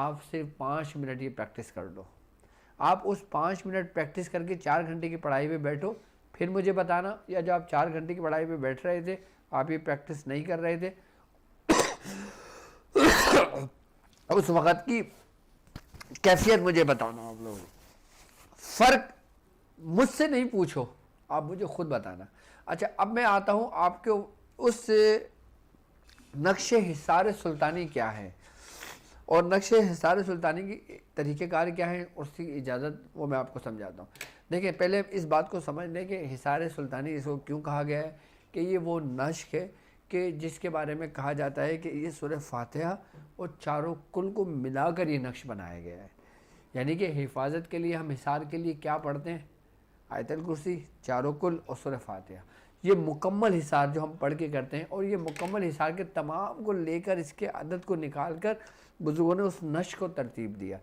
آپ صرف 5 منٹ یہ پریکٹس کر لو. آپ اس 5 منٹ پریکٹس کر کے 4 گھنٹے کی پڑھائی پہ بیٹھو, پھر مجھے بتانا, یا جو آپ 4 گھنٹے کی پڑھائی پہ بیٹھ رہے تھے آپ یہ پریکٹس نہیں کر رہے تھے, اس وقت کی کیفیت مجھے بتانا. آپ لوگ فرق مجھ سے نہیں پوچھو, آپ مجھے خود بتانا. اچھا اب میں آتا ہوں آپ کے اس نقش حصار سلطانی کیا ہے, اور نقش حصار سلطانی کی طریقہ کار کیا ہے, اس کی اجازت وہ میں آپ کو سمجھاتا ہوں. دیکھیں پہلے اس بات کو سمجھ لیں کہ حصار سلطانی اس کو کیوں کہا گیا ہے, کہ یہ وہ نشق ہے کہ جس کے بارے میں کہا جاتا ہے کہ یہ سورہ فاتحہ اور چاروں کل کو ملا کر یہ نقش بنایا گیا ہے. یعنی کہ حفاظت کے لیے ہم حصار کے لیے کیا پڑھتے ہیں, آیت الکرسی, چاروں کل اور سورہ فاتحہ. یہ مکمل حصار جو ہم پڑھ کے کرتے ہیں, اور یہ مکمل حصار کے تمام کو لے کر اس کے عدد کو نکال کر بزرگوں نے اس نشق کو ترتیب دیا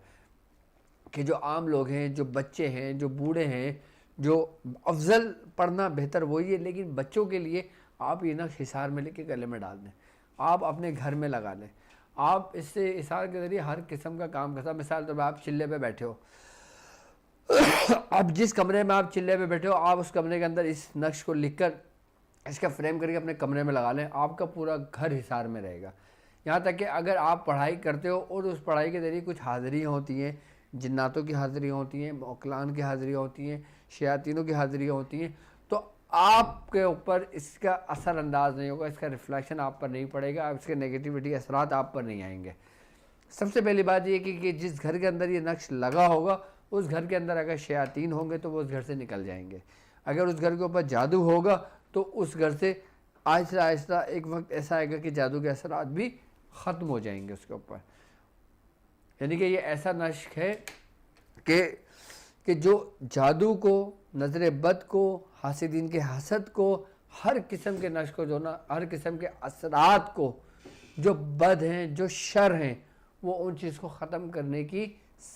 کہ جو عام لوگ ہیں, جو بچے ہیں, جو بوڑھے ہیں, جو افضل پڑھنا بہتر وہی ہے, لیکن بچوں کے لیے آپ یہ نقش حصار میں لے کے گلے میں ڈال دیں, آپ اپنے گھر میں لگا لیں. آپ اس سے حصار کے ذریعے ہر قسم کا کام کرتا. مثال طور پر آپ چلے پہ بیٹھے ہو, اب جس کمرے میں آپ چلے پہ بیٹھے ہو, آپ اس کمرے کے اندر اس نقش کو لکھ کر اس کا فریم کر کے اپنے کمرے میں لگا لیں, آپ کا پورا گھر حصار میں رہے گا. یہاں تک کہ اگر آپ پڑھائی کرتے ہو اور اس پڑھائی کے ذریعے کچھ حاضریاں ہوتی ہیں, جناتوں کی حاضریاں ہوتی ہیں, موکلان کی حاضریاں ہوتی ہیں, شیاطینوں کی حاضریاں ہوتی ہیں, تو آپ کے اوپر اس کا اثر انداز نہیں ہوگا, اس کا ریفلیکشن آپ پر نہیں پڑے گا, اس کے نیگیٹیوٹی اثرات آپ پر نہیں آئیں گے. سب سے پہلی بات یہ کہ جس گھر کے اندر یہ نقش لگا ہوگا اس گھر کے اندر اگر شیاطین ہوں گے تو وہ اس گھر سے نکل جائیں گے. اگر اس گھر کے اوپر جادو ہوگا تو اس گھر سے آہستہ آہستہ ایک وقت ایسا آئے گا کہ جادو کے اثرات بھی ختم ہو جائیں گے اس کے اوپر. یعنی کہ یہ ایسا نشق ہے کہ جو جادو کو, نظر بد کو, حاسدین کے حسد کو, ہر قسم کے نشق کو, جو نا ہر قسم کے اثرات کو, جو بد ہیں, جو شر ہیں, وہ ان چیز کو ختم کرنے کی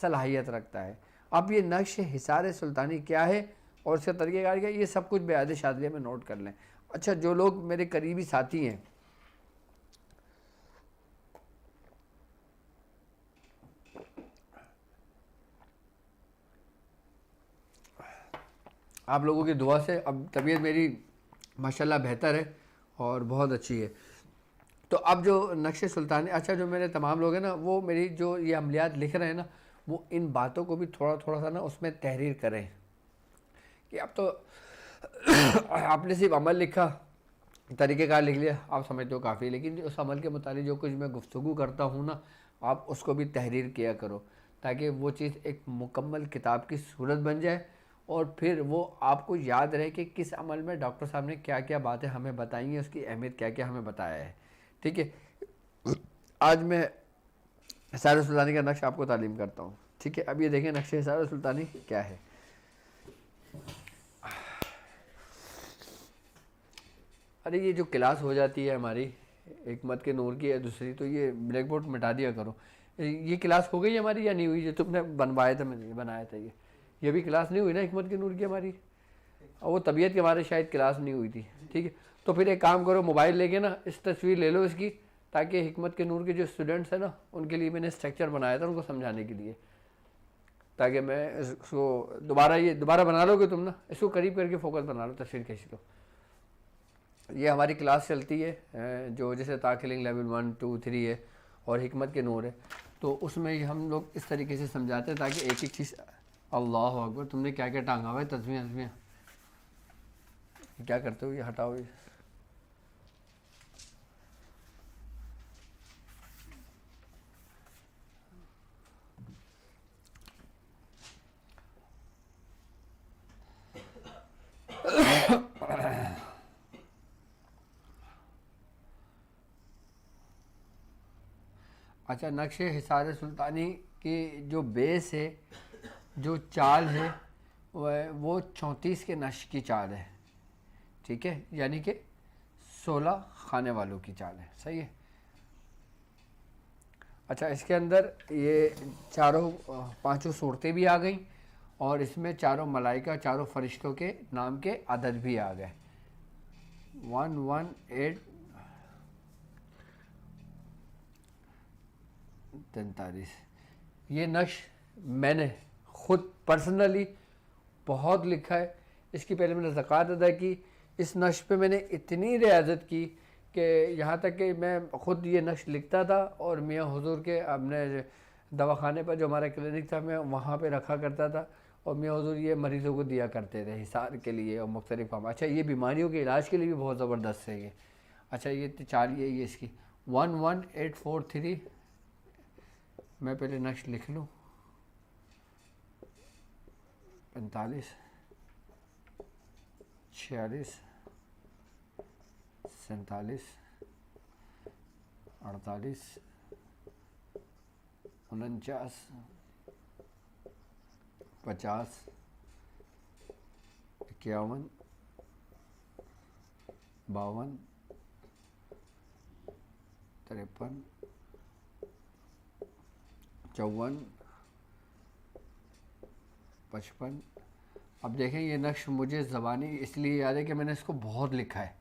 صلاحیت رکھتا ہے. اب یہ نقش حصار سلطانی کیا ہے اور اس کا طریقہ کار کیا ہے, یہ سب کچھ بیعت شاذلیہ میں نوٹ کر لیں. اچھا جو لوگ میرے قریبی ساتھی ہیں, آپ لوگوں کی دعا سے اب طبیعت میری ماشاءاللہ بہتر ہے اور بہت اچھی ہے. تو اب جو نقش سلطانی, اچھا جو میرے تمام لوگ ہیں نا, وہ میری جو یہ عملیات لکھ رہے ہیں نا, وہ ان باتوں کو بھی تھوڑا تھوڑا سا نا اس میں تحریر کریں. کہ اب تو آپ نے صرف عمل لکھا, طریقہ کار لکھ لیا, آپ سمجھتے ہو کافی, لیکن اس عمل کے متعلق جو کچھ میں گفتگو کرتا ہوں نا, آپ اس کو بھی تحریر کیا کرو, تاکہ وہ چیز ایک مکمل کتاب کی صورت بن جائے, اور پھر وہ آپ کو یاد رہے کہ کس عمل میں ڈاکٹر صاحب نے کیا کیا باتیں ہمیں بتائی ہیں, اس کی اہمیت کیا کیا ہمیں بتایا ہے. ٹھیک ہے, آج میں حصار سلطانی کا نقش آپ کو تعلیم کرتا ہوں. ٹھیک ہے, اب یہ دیکھیں نقش حصار سلطانی کیا ہے. ارے یہ جو کلاس ہو جاتی ہے ہماری حکمت کے نور کی ہے دوسری, تو یہ بلیک بورڈ مٹا دیا کرو. یہ کلاس ہو گئی ہماری یا نہیں ہوئی, جو تم نے بنوایا تھا, میں نے بنایا تھا, یہ بھی کلاس نہیں ہوئی نا حکمت کے نور کی ہماری, اور وہ طبیعت کے ہمارے شاید کلاس نہیں ہوئی تھی. ٹھیک ہے, تو پھر ایک کام کرو, موبائل لے کے نا اس تصویر لے لو اس کی, تاکہ حکمت کے نور کے جو اسٹوڈنٹس ہیں نا, ان کے لیے میں نے اسٹرکچر بنایا تھا ان کو سمجھانے کے لیے, تاکہ میں اس کو دوبارہ بنا لو گے تم نا, اس کو قریب کر کے فوکس بنا لو, تصویر کھینچ لو. یہ ہماری کلاس چلتی ہے جو جیسے تاکلنگ لیول 1 2 3 ہے اور حکمت کے نور ہے, تو اس میں ہم لوگ اس طریقے سے سمجھاتے ہیں تاکہ ایک ایک چیز. اللہ اکبر, تم نے کیا کیا ٹانگا ہوا ہے, تسبیح کیا کرتے ہو, یہ ہٹاؤ. یہ اچھا, نقش حصار سلطانی کی جو بیس ہے, جو چال ہے, وہ 34 کے نقش کی چال ہے. ٹھیک ہے, یعنی کہ 16 خانے والوں کی چال ہے. صحیح ہے. اچھا, اس کے اندر یہ چاروں 5 صورتیں بھی آ گئیں, اور اس میں چاروں ملائکہ, چاروں فرشتوں کے نام کے عدد بھی آ گئے, 118 43. یہ نقش میں نے خود پرسنلی بہت لکھا ہے. اس کی پہلے میں نے زکوٰۃ ادا کی. اس نقش پہ میں نے اتنی ریاضت کی کہ یہاں تک کہ میں خود یہ نقش لکھتا تھا اور میاں حضور کے اپنے دواخانے پر جو ہمارا کلینک تھا میں وہاں پہ رکھا کرتا تھا اور میاں حضور یہ مریضوں کو دیا کرتے تھے حصار کے لیے اور مختلف کام. اچھا یہ بیماریوں کے علاج کے لیے بھی بہت زبردست ہے یہ. اچھا یہ چال یہ اس کی 11843. میں پہلے نقش لکھ لوں. 45 46 47 48 49 50 51 52 53 54 55. اب دیکھیں یہ نقش مجھے زبانی اس لیے یاد ہے کہ میں نے اس کو بہت لکھا ہے.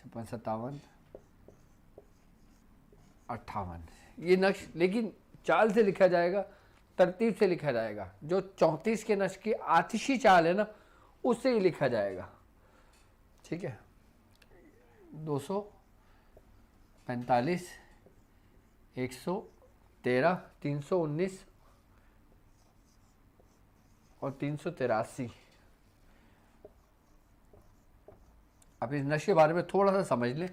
56 57 58. یہ نقش لیکن چال سے لکھا جائے گا, ترتیب سے لکھا جائے گا. جو 34 کے نقش کی آتشی چال ہے نا اس سے ہی لکھا جائے گا. ٹھیک ہے. 245 113 319 اور 383. اب اس نقش کے بارے میں تھوڑا سا سمجھ لیں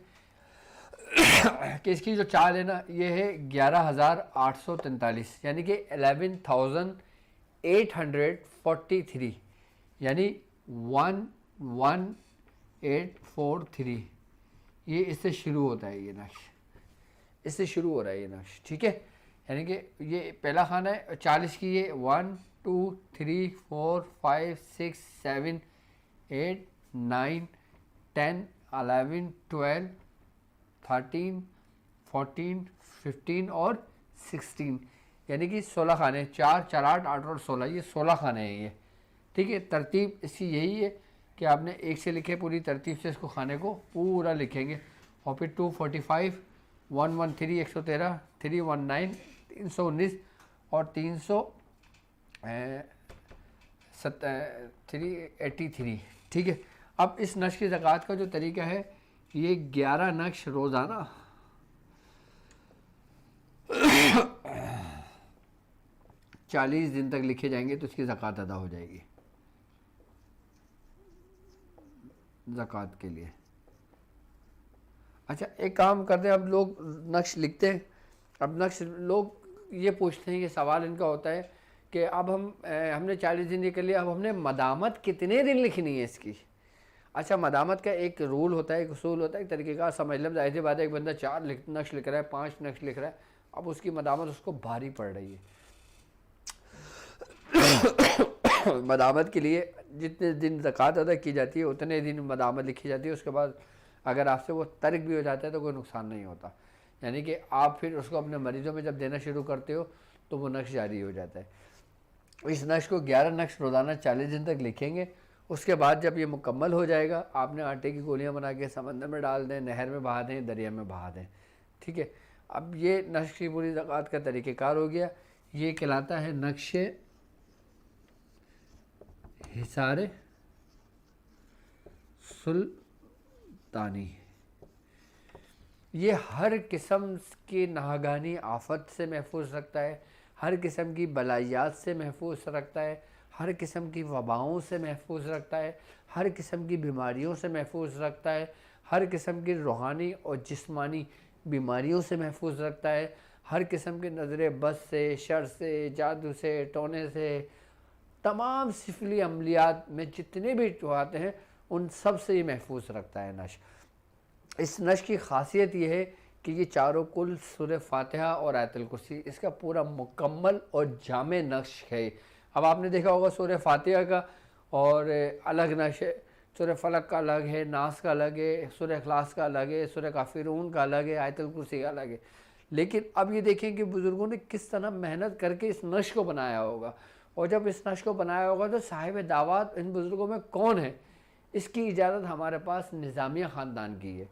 کہ اس کی جو چال ہے نا یہ ہے 11843 یعنی کہ 11843 یعنی 11843. یہ اس سے شروع ہوتا ہے یہ نقش, اس سے شروع ہو رہا ہے یہ نقش. ٹھیک ہے. یعنی کہ یہ پہلا خانہ ہے 40 کی. یہ 1 2 3 4 5 6 7 8 9 10 11 12 13 14 15 اور 16 یعنی کہ 16 خانے. 4 4 8 8 اور 16 یہ 16 خانے ہیں یہ. ٹھیک ہے. ترتیب اس کی یہی ہے کہ آپ نے ایک سے لکھے پوری ترتیب سے اس کو خانے کو پورا لکھیں گے. اور پھر 245 113 113 319 319 اور 383. ٹھیک ہے. اب اس نقش کی زکوٰۃ کا جو طریقہ ہے یہ 11 نقش روزانہ 40 دن تک لکھے جائیں گے تو اس کی زکوٰۃ ادا ہو جائے گی زکوٰۃ کے لیے. اچھا ایک کام کرتے ہیں, اب لوگ نقش لکھتے ہیں. اب نقش لوگ یہ پوچھتے ہیں, یہ سوال ان کا ہوتا ہے کہ اب ہم نے 40 دن یہ کر لیا, اب ہم نے مدامت کتنے دن لکھنی ہے اس کی. اچھا مدامت کا ایک رول ہوتا ہے, ایک اصول ہوتا ہے, ایک طریقہ کار سمجھ لیں. ظاہر سی بات ہے ایک بندہ 4 نقش لکھ رہا ہے, 5 نقش لکھ رہا ہے, اب اس کی مدامت اس کو بھاری پڑ رہی ہے. مدامت کے لیے جتنے دن زکوٰۃ ادا کی جاتی ہے اتنے دن مدامت لکھی جاتی ہے. اس کے بعد اگر آپ سے وہ ترک بھی ہو جاتا ہے تو کوئی نقصان نہیں ہوتا. یعنی کہ آپ پھر اس کو اپنے مریضوں میں جب دینا شروع کرتے ہو تو وہ نقش جاری ہو جاتا ہے. اس نقش کو 11 نقش روزانہ 40 دن تک لکھیں گے. اس کے بعد جب یہ مکمل ہو جائے گا آپ نے آٹے کی گولیاں بنا کے سمندر میں ڈال دیں, نہر میں بہا دیں, دریا میں بہا دیں. ٹھیک ہے. اب یہ نقش کی پوری زکوٰۃ کا طریقہ کار ہو گیا. یہ کہلاتا ہے نقش حصار سلطانی. یہ ہر قسم کی ناگہانی آفت سے محفوظ رکھتا ہے, ہر قسم کی بلائیات سے محفوظ رکھتا ہے, ہر قسم کی وباؤں سے محفوظ رکھتا ہے, ہر قسم کی بیماریوں سے محفوظ رکھتا ہے, ہر قسم کی روحانی اور جسمانی بیماریوں سے محفوظ رکھتا ہے, ہر قسم کے نظر بد سے, شر سے, جادو سے, ٹونے سے, تمام سفلی عملیات میں جتنے بھی آتے ہیں ان سب سے یہ محفوظ رکھتا ہے نقش. اس نقش کی خاصیت یہ ہے کہ یہ چاروں کل سورہ فاتحہ اور آیت الکرسی اس کا پورا مکمل اور جامع نقش ہے. اب آپ نے دیکھا ہوگا سورہ فاتحہ کا اور الگ نقش ہے, سورہ فلق کا الگ ہے, ناس کا الگ ہے, سورہ اخلاص کا الگ ہے, سورہ کافرون کا الگ ہے, آیت الکرسی کا الگ ہے. لیکن اب یہ دیکھیں کہ بزرگوں نے کس طرح محنت کر کے اس نقش کو بنایا ہوگا, اور جب اس نقش کو بنایا ہوگا تو صاحب دعوات ان بزرگوں میں کون ہے. اس کی اجازت ہمارے پاس نظامیہ خاندان کی ہے,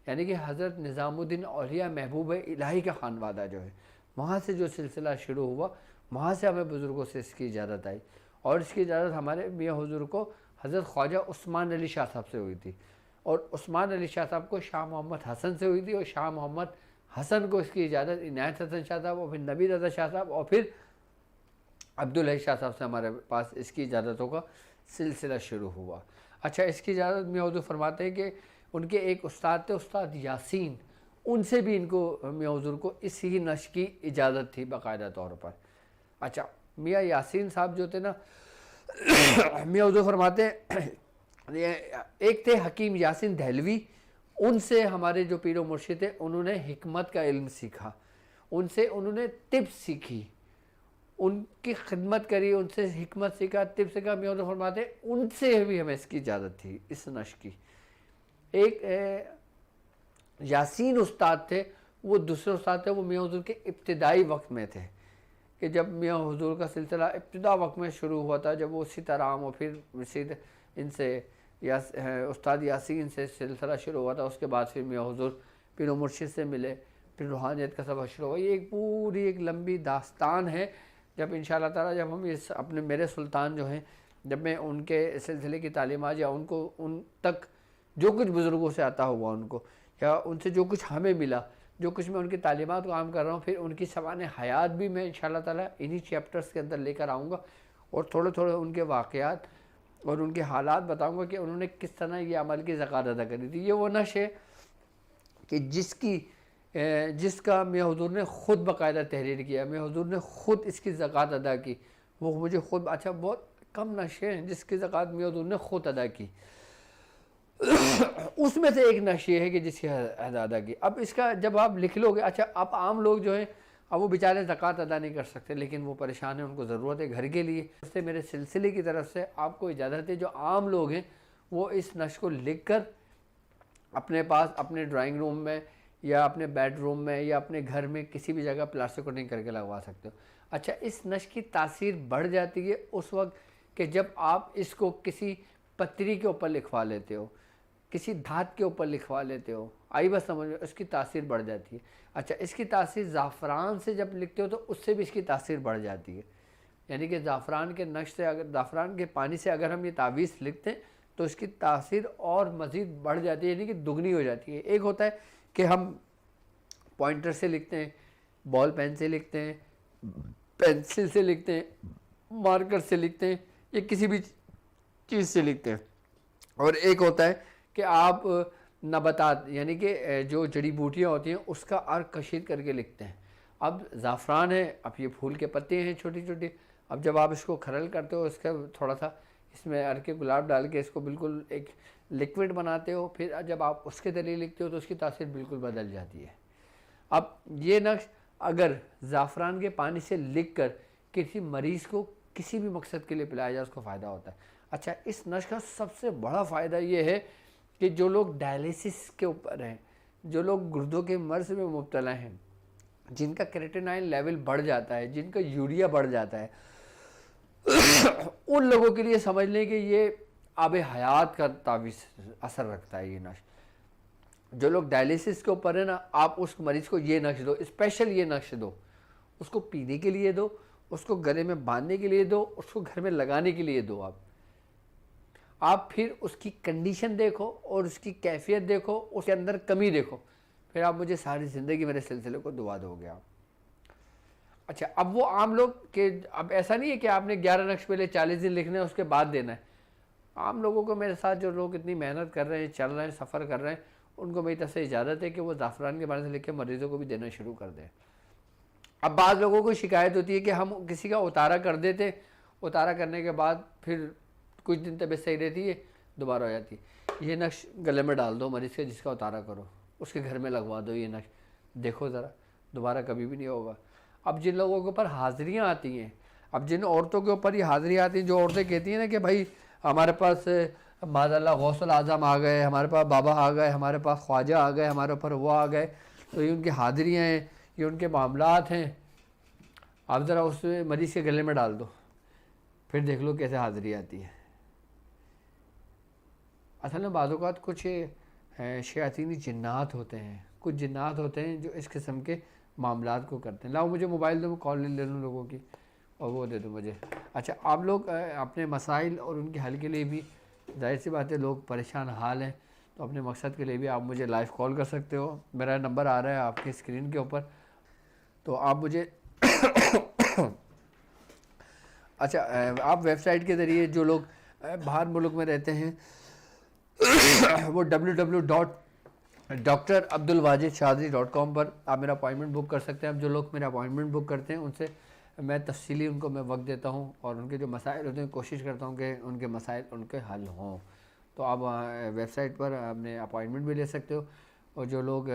یعنی کہ حضرت نظام الدین اولیاء محبوب الہی کا خانوادہ جو ہے. وہاں سے جو سلسلہ شروع ہوا وہاں سے ہمیں بزرگوں سے اس کی اجازت آئی، اور اس کی اجازت ہمارے میاں حضور کو حضرت خواجہ عثمان علی شاہ صاحب سے ہوئی تھی، اور عثمان علی شاہ صاحب کو شاہ محمد حسن سے ہوئی تھی، اور شاہ محمد حسن کو اس کی اجازت عنایت حسن شاہ صاحب اور پھر نبی رضا شاہ صاحب اور پھر عبدالحی شاہ صاحب سے ہمارے پاس اس کی اجازتوں کا سلسلہ شروع ہوا۔ اچھا، اس کی اجازت میاں حضور فرماتے ہیں کہ ان کے ایک استاد تھے، استاد یاسین، ان سے بھی ان کو میاں حضور کو اسی نشر کی اجازت تھی باقاعدہ طور پر۔ اچھا، میاں یاسین صاحب جو تھے نا، میاں حضور فرماتے ہیں ایک تھے حکیم یاسین دہلوی، ان سے ہمارے جو پیر و مرشد تھے انہوں نے حکمت کا علم سیکھا، ان سے انہوں نے طب سیکھی، ان کی خدمت کری، ان سے حکمت سیکھا، طب سیکھا۔ میاں حضور فرماتے ہیں ان سے بھی ہمیں اس کی اجازت تھی اس نشر کی۔ ایک یاسین استاد تھے، وہ دوسرے استاد تھے، وہ میاں حضور کے ابتدائی وقت میں تھے، کہ جب میاں حضور کا سلسلہ ابتدا وقت میں شروع ہوا تھا، جب وہ سیتارام اور پھر ان سے استاد یاسین سے سلسلہ شروع ہوا تھا، اس کے بعد پھر میاں حضور پیر و مرشد سے ملے، پھر روحانیت کا سفر شروع ہوا۔ یہ ایک پوری ایک لمبی داستان ہے۔ جب انشاءاللہ تعالیٰ جب ہم اس اپنے میرے سلطان جو ہیں، جب میں ان کے سلسلے کی تعلیمات یا ان تک جو کچھ بزرگوں سے عطا ہوا ان کو، یا ان سے جو کچھ ہمیں ملا، جو کچھ میں ان کی تعلیمات کو عام کر رہا ہوں، پھر ان کی سوانح حیات بھی میں انشاءاللہ تعالیٰ انہی چیپٹرز کے اندر لے کر آؤں گا، اور تھوڑے تھوڑے ان کے واقعات اور ان کے حالات بتاؤں گا کہ انہوں نے کس طرح یہ عمل کی زکوٰۃ ادا کری تھی۔ یہ وہ نشر ہے کہ جس کا میاں حضور نے خود باقاعدہ تحریر کیا، میاں حضور نے خود اس کی زکوٰۃ ادا کی، وہ مجھے خود اچھا بہت کم نشر ہیں جس کی زکوٰۃ میاں حضور نے خود ادا کی، اس میں سے ایک نشر ہے کہ جس کی ادا کی۔ اب اس کا جب آپ لکھ لو گے، اچھا اب عام لوگ جو ہیں اب وہ بیچارے زکوٰۃ ادا نہیں کر سکتے، لیکن وہ پریشان ہیں، ان کو ضرورت ہے گھر کے لیے، اس سے میرے سلسلے کی طرف سے آپ کو اجازت ہے جو عام لوگ ہیں وہ اس نشر کو لکھ کر اپنے پاس اپنے ڈرائنگ روم میں یا اپنے بیڈ روم میں یا اپنے گھر میں کسی بھی جگہ پلاسٹر کوٹنگ کر کے لگوا سکتے ہو۔ اچھا، اس نشر کی تاثیر بڑھ جاتی ہے اس وقت کہ جب آپ اس کو کسی پتری کے اوپر لکھوا لیتے ہو، کسی دھات کے اوپر لکھوا لیتے ہو، آئی بس سمجھ میں، اس کی تاثیر بڑھ جاتی ہے۔ اچھا، اس کی تاثیر زعفران سے جب لکھتے ہو تو اس سے بھی اس کی تاثیر بڑھ جاتی ہے، یعنی کہ زعفران کے نقش سے اگر زعفران کے پانی سے اگر ہم یہ تعویذ لکھتے ہیں تو اس کی تاثیر اور مزید بڑھ جاتی ہے، یعنی کہ دگنی ہو جاتی ہے۔ ایک ہوتا ہے کہ ہم پوائنٹر سے لکھتے ہیں، بال پین سے لکھتے ہیں، پینسل سے لکھتے ہیں، مارکر سے لکھتے ہیں، یا کسی بھی چیز سے لکھتے ہیں، اور ایک ہوتا ہے کہ آپ نباتات یعنی کہ جو جڑی بوٹیاں ہوتی ہیں اس کا عرق کشید کر کے لکھتے ہیں۔ اب زعفران ہے، اب یہ پھول کے پتے ہیں چھوٹی چھوٹی، اب جب آپ اس کو کھرل کرتے ہو، اس کا تھوڑا سا اس میں عرق گلاب ڈال کے اس کو بالکل ایک لکوڈ بناتے ہو، پھر جب آپ اس کے ذریعے لکھتے ہو تو اس کی تاثیر بالکل بدل جاتی ہے۔ اب یہ نقش اگر زعفران کے پانی سے لکھ کر کسی مریض کو کسی بھی مقصد کے لیے پلایا جائے اس کو فائدہ ہوتا ہے۔ اچھا، اس نشر کا سب سے بڑا فائدہ یہ ہے کہ جو لوگ ڈائلیسس کے اوپر ہیں، جو لوگ گردوں کے مرض میں مبتلا ہیں، جن کا کریٹینائن لیول بڑھ جاتا ہے، جن کا یوریا بڑھ جاتا ہے، ان لوگوں کے لیے سمجھ لیں کہ یہ آب حیات کا تعویذ اثر رکھتا ہے یہ نقش۔ جو لوگ ڈائلیسس کے اوپر ہیں نا، آپ اس مریض کو یہ نقش دو، اسپیشل یہ نقش دو، اس کو پینے کے لیے دو، اس کو گلے میں باندھنے کے لیے دو، اس کو گھر میں لگانے کے لیے دو۔ آپ پھر اس کی کنڈیشن دیکھو اور اس کی کیفیت دیکھو، اس کے اندر کمی دیکھو، پھر آپ مجھے ساری زندگی میرے سلسلے کو دعا دو گے آپ۔ اچھا، اب وہ عام لوگ کہ اب ایسا نہیں ہے کہ آپ نے 11 نقش پہلے 40 دن لکھنا ہے اس کے بعد دینا ہے۔ عام لوگوں کو میرے ساتھ جو لوگ اتنی محنت کر رہے ہیں، چل رہے ہیں، سفر کر رہے ہیں، ان کو میری طرف سے اجازت ہے کہ وہ زعفران کے بارے سے لکھ کے مریضوں کو بھی دینا شروع کر دیں۔ اب بعض لوگوں کو شکایت ہوتی ہے کہ ہم کسی کا اتارا کر دیتے، اتارا کرنے کے بعد پھر کچھ دن طبیعت صحیح رہتی ہے، دوبارہ ہو جاتی ہے۔ یہ نقش گلے میں ڈال دو مریض کے، جس کا اتارا کرو اس کے گھر میں لگوا دو، یہ نقش دیکھو ذرا، دوبارہ کبھی بھی نہیں ہوگا۔ اب جن لوگوں کے اوپر حاضریاں آتی ہیں، اب جن عورتوں کے اوپر یہ حاضریاں آتی ہیں، جو عورتیں کہتی ہیں نا کہ بھائی ہمارے پاس معاذ اللہ غوث الاعظم آ گئے، ہمارے پاس بابا آ گئے، ہمارے پاس خواجہ آ گئے، ہمارے اوپر وہ آ گئے، تو یہ ان کی حاضریاں ہیں، یہ ان کے معاملات ہیں، آپ ذرا اس مریض کے گلے میں ڈال دو، پھر دیکھ لو کیسے حاضری آتی ہے۔ اصل میں بعض اوقات کچھ شیاطینی جنات ہوتے ہیں، کچھ جنات ہوتے ہیں جو اس قسم کے معاملات کو کرتے ہیں. لاؤ مجھے موبائل دو, میں کال لے لوں لوگوں کی اور وہ دے دوں مجھے. اچھا آپ لوگ اپنے مسائل اور ان کے حل کے لیے بھی, ظاہر سی بات ہے لوگ پریشان حال ہیں, تو اپنے مقصد کے لیے بھی آپ مجھے لائیو کال کر سکتے ہو. میرا نمبر آ رہا ہے آپ کی اسکرین کے اوپر, تو آپ مجھے اچھا آپ ویب سائٹ کے ذریعے, جو لوگ باہر ملک میں رہتے ہیں وہ www.drabdulwajidchadri.com پر آپ میرا اپوائنٹمنٹ بک کر سکتے ہیں. اب جو لوگ میرا اپوائنٹمنٹ بک کرتے ہیں ان سے میں تفصیلی ان کو میں وقت دیتا ہوں, اور ان کے جو مسائل ہوتے ہیں کوشش کرتا ہوں کہ ان کے مسائل ان کے حل ہوں. تو آپ ویب سائٹ پر اپنے اپوائنٹمنٹ بھی لے سکتے ہو. اور جو لوگ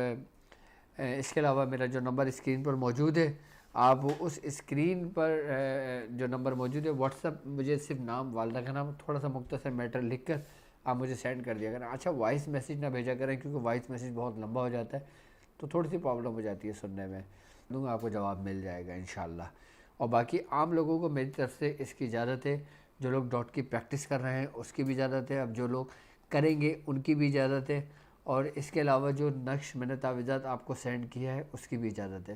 اس کے علاوہ میرا جو نمبر اسکرین پر موجود ہے, آپ اس اسکرین پر جو نمبر موجود ہے واٹس ایپ مجھے صرف نام, والدہ کا نام, تھوڑا سا مختصر میٹر لکھ کر آپ مجھے سینڈ کر دیا کریں. اچھا وائس میسیج نہ بھیجا کریں, کیونکہ وائس میسیج بہت لمبا ہو جاتا ہے تو تھوڑی سی پرابلم ہو جاتی ہے سننے میں. دوں گا آپ کو جواب مل جائے گا انشاءاللہ. اور باقی عام لوگوں کو میری طرف سے اس کی اجازت ہے. جو لوگ ڈاٹ کی پریکٹس کر رہے ہیں اس کی بھی اجازت ہے, اب جو لوگ کریں گے ان کی بھی اجازت ہے, اور اس کے علاوہ جو نقش میں نے تعویذات آپ کو سینڈ کیا ہے اس کی بھی اجازت ہے.